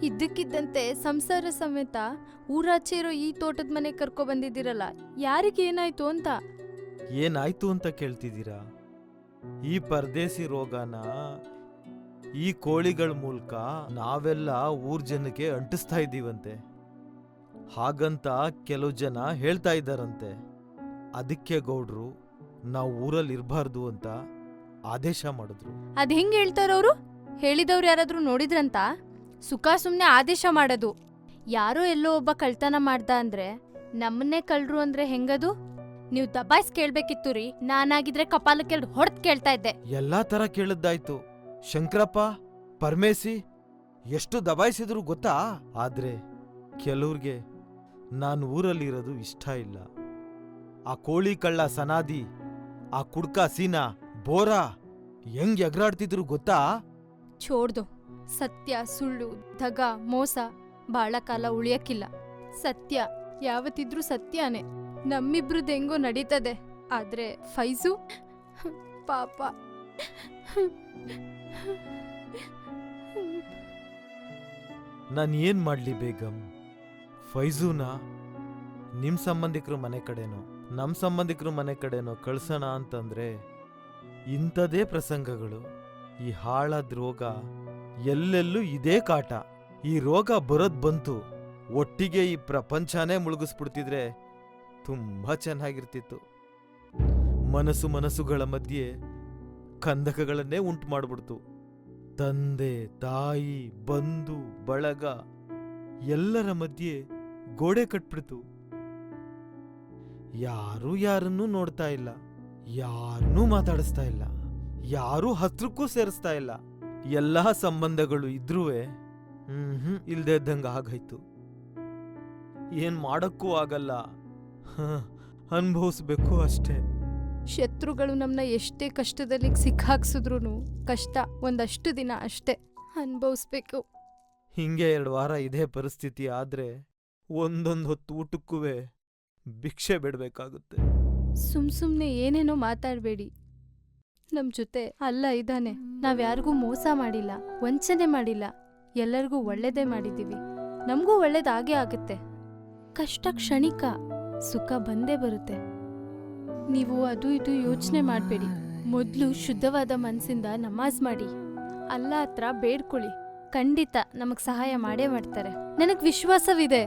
ಇದ್ದಕ್ಕಿದ್ದಂತೆ ಸಂಸಾರ ಸಮೇತ ಊರಾಚೆ ಇರೋ ಈ ತೋಟದ ಮನೆ ಕರ್ಕೊ ಬಂದಿದ್ದೀರಲ್ಲ, ಯಾರಿಗೆ ಏನಾಯ್ತು ಅಂತ? ಏನಾಯ್ತು ಅಂತ ಕೇಳ್ತಿದ್ದೀರಾ? ಈ ಪರದೇಸಿ ರೋಗನ ಈ ಕೋಳಿಗಳ ಮೂಲಕ ನಾವೆಲ್ಲ ಊರ್ ಜನಕ್ಕೆ ಅಂಟಿಸ್ತಾ ಇದ್ದೀವಂತೆ. ಹಾಗಂತ ಕೆಲವು ಜನ ಹೇಳ್ತಾ ಇದ್ದಾರಂತೆ. ಅದಕ್ಕೆ ಗೌಡ್ರು ನಾವು ಊರಲ್ಲಿ ಇರಬಾರ್ದು ಅಂತ ಆದೇಶ ಮಾಡಿದ್ರು. ಅದ್ ಹೆಂಗ್ ಹೇಳ್ತಾರವ್ರು? ಹೇಳಿದವ್ರು ಯಾರಾದ್ರೂ ನೋಡಿದ್ರಂತ? ಸುಖ ಸುಮ್ನೆ ಆದೇಶ ಮಾಡೋದು. ಯಾರೋ ಎಲ್ಲೋ ಒಬ್ಬ ಕಳ್ತನ ಮಾಡ್ದ ಅಂದ್ರೆ ನಮ್ಮನ್ನೇ ಕಳ್ರು ಅಂದ್ರೆ ಹೆಂಗದು? ನೀವ್ ದಬಾಯ್ಸ್ ಕೇಳ್ಬೇಕಿತ್ತು ರೀ. ನಾನಾಗಿದ್ರೆ ಕಪಾಲಕ್ಕೆಲ್ಡ್ ಹೊಡ್ದ್ ಕೇಳ್ತಾ ಇದ್ದೆ. ಎಲ್ಲಾ ತರ ಕೇಳಿದ್ದಾಯ್ತು. ಶಂಕರಪ್ಪ, ಪರಮೇಸಿ ಎಷ್ಟು ದಬಾಯಿಸಿದ್ರು ಗೊತ್ತಾ? ಆದ್ರೆ ಕೆಲವ್ರಿಗೆ ನಾನು ಊರಲ್ಲಿರೋದು ಇಷ್ಟ ಇಲ್ಲ. ಆ ಕೋಳಿ ಕಳ್ಳ ಸನಾದಿ, ಆ ಕುಡ್ಕ ಸೀನಾ, ಬೋರಾ ಹೆಂಗ್ ಎಗರಾಡ್ತಿದ್ರು ಗೊತ್ತಾ? ಚೋಡ್ದು ಸತ್ಯ, ಸುಳ್ಳು, ದಗ, ಮೋಸ ಬಾಳ ಕಾಲ ಉಳಿಯಕ್ಕಿಲ್ಲ. ಸತ್ಯ ಯಾವತ್ತಿದ್ರೂ ಸತ್ಯನೇ. ನಮ್ಮಿಬ್ರದ್ದು ಹೆಂಗೋ ನಡೀತದೆ. ಆದ್ರೆ ಫೈಜು ಪಾಪ. ನಾನು ಏನ್ ಮಾಡ್ಲಿ ಬೇಗಂ? ಫೈಜೂನ ನಿಮ್ ಸಂಬಂಧಿಕರು ಮನೆ ಕಡೆನೋ ನಮ್ ಸಂಬಂಧಿಕರು ಮನೆ ಕಡೆನೋ ಕಳ್ಸೋಣ ಅಂತಂದ್ರೆ ಇಂಥದೇ ಪ್ರಸಂಗಗಳು. ಈ ಹಾಳಾದ ರೋಗ ಎಲ್ಲೆಲ್ಲೂ ಇದೇ ಕಾಟ. ಈ ರೋಗ ಬರೋದ್ ಬಂತು, ಒಟ್ಟಿಗೆ ಈ ಪ್ರಪಂಚನೇ ಮುಳುಗಿಸ್ಬಿಡ್ತಿದ್ರೆ ತುಂಬಾ ಚೆನ್ನಾಗಿರ್ತಿತ್ತು. ಮನಸ್ಸುಗಳ ಮಧ್ಯೆ ಕಂದಕಗಳನ್ನೇ ಉಂಟು ಮಾಡ್ಬಿಡ್ತು. ತಂದೆ, ತಾಯಿ, ಬಂಧು ಬಳಗ ಎಲ್ಲರ ಮಧ್ಯೆ ಗೋಡೆ ಕಟ್ಬಿಡ್ತು. ಯಾರೂ ಯಾರನ್ನೂ ನೋಡ್ತಾ ಇಲ್ಲ, ಯಾರನ್ನೂ ಮಾತಾಡಿಸ್ತಾ ಇಲ್ಲ, ಯಾರೂ ಹತ್ರಕ್ಕೂ ಸೇರಿಸ್ತಾ ಇಲ್ಲ. ಎಲ್ಲಾ ಸಂಬಂಧಗಳು ಇದ್ರೂವೆ ಇಲ್ದೇ ಇದ್ದಂಗ ಆಗಾಯ್ತು. ಏನ್ ಮಾಡಕ್ಕೂ ಆಗಲ್ಲ, ಅನುಭವಿಸ್ಬೇಕು ಅಷ್ಟೇ. ಶತ್ರುಗಳು ನಮ್ನ ಎಷ್ಟೇ ಕಷ್ಟದಲ್ಲಿ ಸಿಕ್ಕಾಕ್ಸಿದ್ರು ಕಷ್ಟ ಒಂದಷ್ಟು ದಿನ ಅಷ್ಟೇ ಅನ್ಭವಿಸ್ಬೇಕು. ಹಿಂಗೆ 2 ವಾರ ಇದೇ ಪರಿಸ್ಥಿತಿ ಆದ್ರೆ ಒಂದೊಂದು ಹೊತ್ತು ಊಟಕ್ಕೂವೆ ಭಿಕ್ಷೆ ಬಿಡ್ಬೇಕಾಗುತ್ತೆ. ಸುಮ್ನೆ ಏನೇನೋ ಮಾತಾಡ್ಬೇಡಿ. ನಮ್ ಜೊತೆ ಅಲ್ಲ ಇದ್ದಾನೆ. ನಾವ್ಯಾರಿಗೂ ಮೋಸ ಮಾಡಿಲ್ಲ, ವಂಚನೆ ಮಾಡಿಲ್ಲ, ಎಲ್ಲರಿಗೂ ಒಳ್ಳೇದೇ ಮಾಡಿದೀವಿ. ನಮಗೂ ಒಳ್ಳೇದಾಗೇ ಆಗುತ್ತೆ. ಕಷ್ಟ ಕ್ಷಣಿಕ, ಸುಖ ಬಂದೇ ಬರುತ್ತೆ. ನೀವು ಅದು ಇದು ಯೋಚನೆ ಮಾಡ್ಬೇಡಿ. ಮೊದ್ಲು ಶುದ್ಧವಾದ ಮನ್ಸಿಂದ ನಮಾಜ್ ಮಾಡಿ, ಅಲ್ಲಾ ಹತ್ರ ಬೇಡ್ಕೊಳ್ಳಿ. ಖಂಡಿತ ನಮಗ್ ಸಹಾಯ ಮಾಡೇ ಮಾಡ್ತಾರೆ. ನನಗ್ ವಿಶ್ವಾಸವಿದೆ.